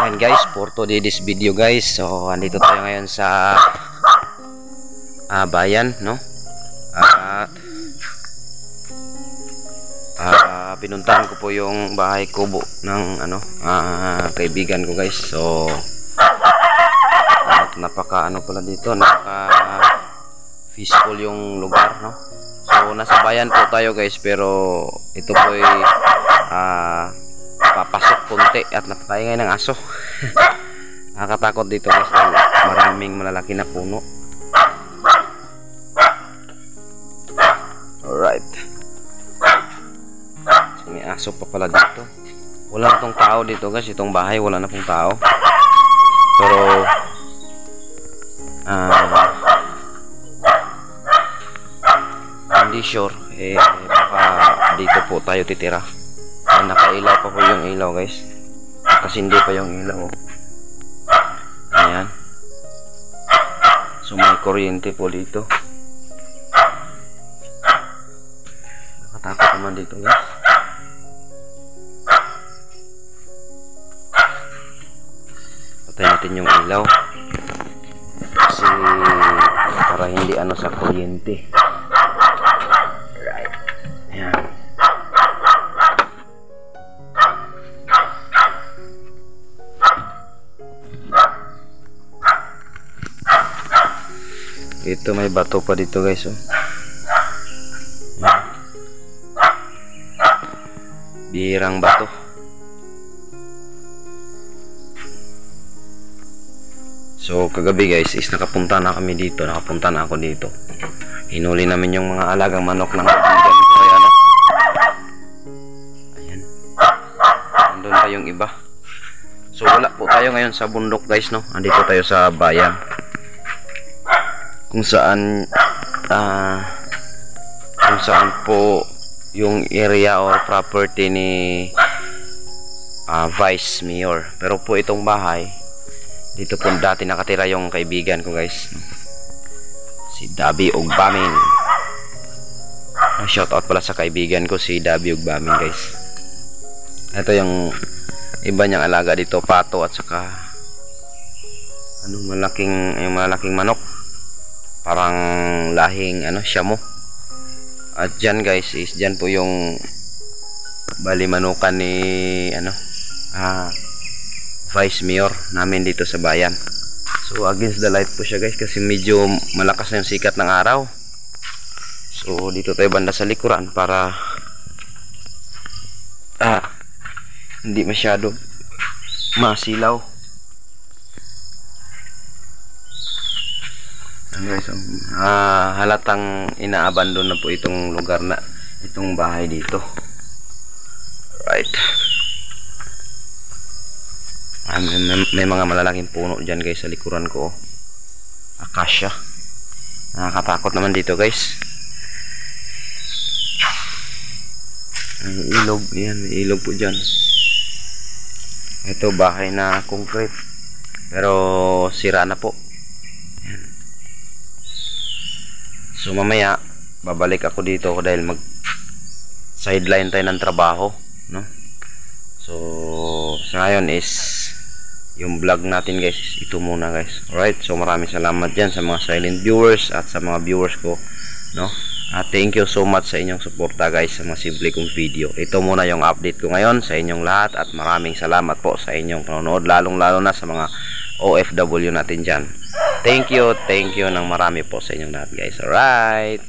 And guys, for today's video guys, so andito tayo ngayon sa bayan, no? Pinuntahan ko po yung bahay kubo ng kaibigan ko guys. So napaka pala dito, napaka peaceful yung lugar, no? So nasa bayan po tayo guys, pero ito po ay papasok punti at napakaingay ng aso. Nakakatakot dito guys, maraming malalaki na puno. Alright, so, may aso pa pala dito. Wala na tong tao dito guys, itong bahay wala na pong tao, pero hindi sure baka dito po tayo titira. Nakailaw pa po yung ilaw guys, kasi hindi pa yung ilaw. Ayan, so may kuryente po dito. Nakatakot naman dito guys. Patay natin yung ilaw kasi para hindi sa kuryente. Right, ayan. Ito may bato pa dito guys, oh. Bihirang bato. So kagabi guys is nakapunta na ako dito. Hinuli namin yung mga alagang manok ng kaibigan ko. Ayan, andun pa yung iba. So wala po tayo ngayon sa bundok guys, no? Andito tayo sa bayan, kung saan po yung area or property ni Vice Mayor. Pero po itong bahay dito po dati nakatira yung kaibigan ko guys, si Dabi Ugbamin. Shout out pala sa kaibigan ko si Dabi Ugbamin guys. Ito yung iba niyang alaga dito, pato at saka malaking manok, parang lahing Siamo. At dyan guys is dyan po yung balimanukan ni Vice Mayor namin dito sa bayan. So against the light po siya guys, kasi medyo malakas na yung sikat ng araw. So dito tayo banda sa likuran para hindi masyado masilaw. Guys, halatang inaabandon na po itong lugar na itong bahay dito. Right, may mga malalaking puno dyan guys sa likuran ko, akasya. Nakakatakot naman dito guys. May ilog, yan, may ilog po dyan. Ito bahay na concrete pero sira na po. So mamaya babalik ako dito dahil mag sideline tayo ng trabaho, no? So sa ngayon is yung vlog natin guys, ito muna guys. Alright, so maraming salamat dyan sa mga silent viewers at sa mga viewers ko, no? Thank you so much sa inyong suporta guys sa mga simple kong video. Ito muna yung update ko ngayon sa inyong lahat, at maraming salamat po sa inyong panonood, lalong lalo na sa mga OFW natin dyan. Thank you ng marami po sa inyong lahat guys. Alright.